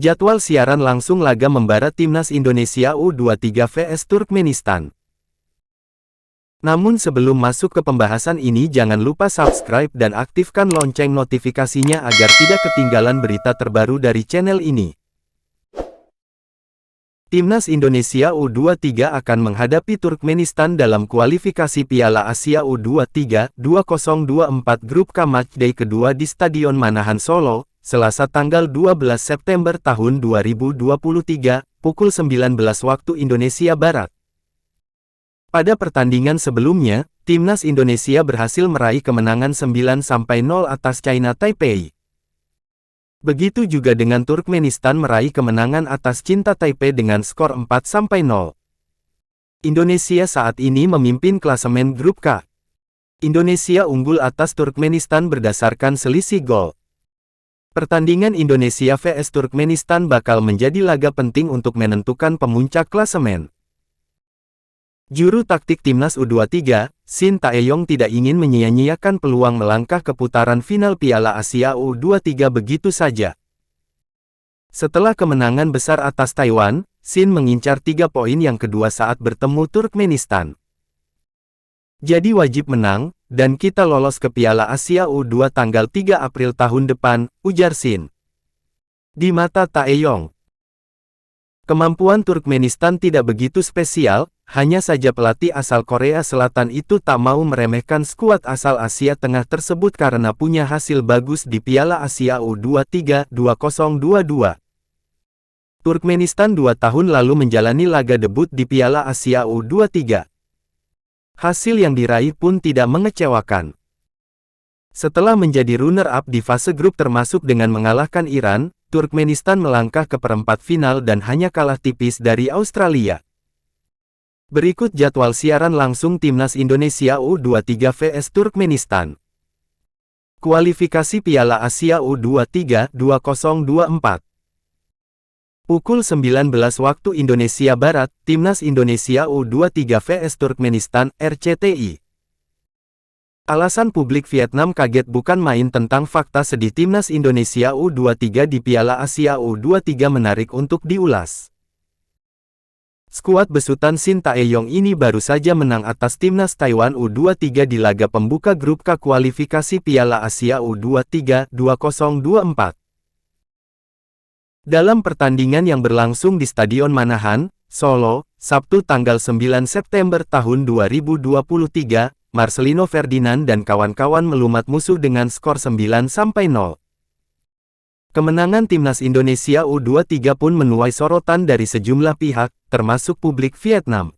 Jadwal siaran langsung laga membara Timnas Indonesia U23 vs Turkmenistan. Namun sebelum masuk ke pembahasan ini, jangan lupa subscribe dan aktifkan lonceng notifikasinya agar tidak ketinggalan berita terbaru dari channel ini. Timnas Indonesia U23 akan menghadapi Turkmenistan dalam kualifikasi Piala Asia U23 2024 Grup K Matchday kedua di Stadion Manahan Solo, Selasa tanggal 12 September tahun 2023, pukul 19 waktu Indonesia Barat. Pada pertandingan sebelumnya, Timnas Indonesia berhasil meraih kemenangan 9-0 atas China Taipei. Begitu juga dengan Turkmenistan meraih kemenangan atas Cinta Taipei dengan skor 4-0. Indonesia saat ini memimpin klasemen Grup K. Indonesia unggul atas Turkmenistan berdasarkan selisih gol. Pertandingan Indonesia vs Turkmenistan bakal menjadi laga penting untuk menentukan pemuncak klasemen. Juru taktik Timnas U23, Shin Tae-yong tidak ingin menyia-nyiakan peluang melangkah ke putaran final Piala Asia U23 begitu saja. Setelah kemenangan besar atas Taiwan, Shin mengincar 3 poin yang kedua saat bertemu Turkmenistan. Jadi wajib menang, dan kita lolos ke Piala Asia U2 tanggal 3 April tahun depan, ujar Shin. Di mata Tae-yong, kemampuan Turkmenistan tidak begitu spesial, hanya saja pelatih asal Korea Selatan itu tak mau meremehkan skuad asal Asia Tengah tersebut karena punya hasil bagus di Piala Asia U23 2022. Turkmenistan 2 tahun lalu menjalani laga debut di Piala Asia U23. Hasil yang diraih pun tidak mengecewakan. Setelah menjadi runner-up di fase grup termasuk dengan mengalahkan Iran, Turkmenistan melangkah ke perempat final dan hanya kalah tipis dari Australia. Berikut jadwal siaran langsung Timnas Indonesia U23 vs Turkmenistan. Kualifikasi Piala Asia U23 2024. Pukul 19 waktu Indonesia Barat, Timnas Indonesia U23 vs Turkmenistan, RCTI. Alasan publik Vietnam kaget bukan main tentang fakta sedih Timnas Indonesia U23 di Piala Asia U23 menarik untuk diulas. Skuad besutan Shin Tae-yong ini baru saja menang atas Timnas Taiwan U23 di laga pembuka Grup K kualifikasi Piala Asia U23 2024. Dalam pertandingan yang berlangsung di Stadion Manahan, Solo, Sabtu tanggal 9 September tahun 2023, Marcelino Ferdinand dan kawan-kawan melumat musuh dengan skor 9-0. Kemenangan Timnas Indonesia U23 pun menuai sorotan dari sejumlah pihak, termasuk publik Vietnam.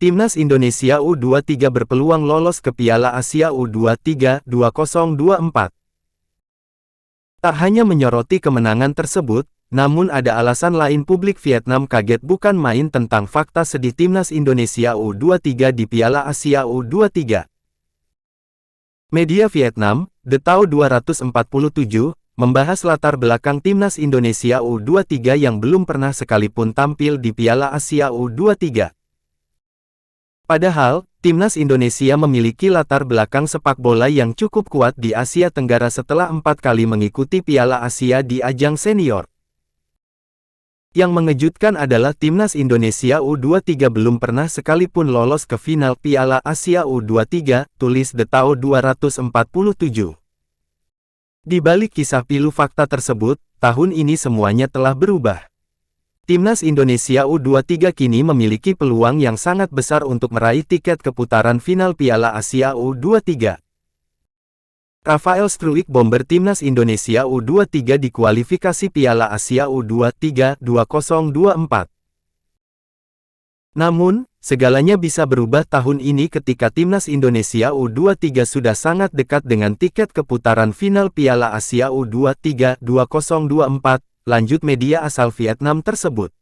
Timnas Indonesia U23 berpeluang lolos ke Piala Asia U23 2024. Tak hanya menyoroti kemenangan tersebut, namun ada alasan lain publik Vietnam kaget bukan main tentang fakta sedih Timnas Indonesia U23 di Piala Asia U23. Media Vietnam, The Tau 247, membahas latar belakang Timnas Indonesia U23 yang belum pernah sekalipun tampil di Piala Asia U23. Padahal, Timnas Indonesia memiliki latar belakang sepak bola yang cukup kuat di Asia Tenggara setelah 4 kali mengikuti Piala Asia di ajang senior. Yang mengejutkan adalah Timnas Indonesia U23 belum pernah sekalipun lolos ke final Piala Asia U23, tulis The Tau 247. Di balik kisah pilu fakta tersebut, tahun ini semuanya telah berubah. Timnas Indonesia U23 kini memiliki peluang yang sangat besar untuk meraih tiket ke putaran final Piala Asia U23. Rafael Struijk bomber Timnas Indonesia U23 di kualifikasi Piala Asia U23 2024. Namun, segalanya bisa berubah tahun ini ketika Timnas Indonesia U23 sudah sangat dekat dengan tiket ke putaran final Piala Asia U23 2024, lanjut media asal Vietnam tersebut.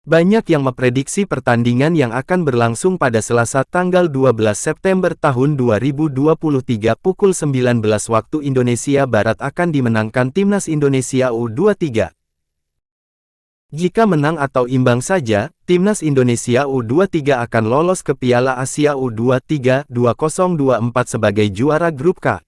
Banyak yang memprediksi pertandingan yang akan berlangsung pada Selasa tanggal 12 September tahun 2023 pukul 19 waktu Indonesia Barat akan dimenangkan Timnas Indonesia U23. Jika menang atau imbang saja, Timnas Indonesia U23 akan lolos ke Piala Asia U23 2024 sebagai juara Grup K.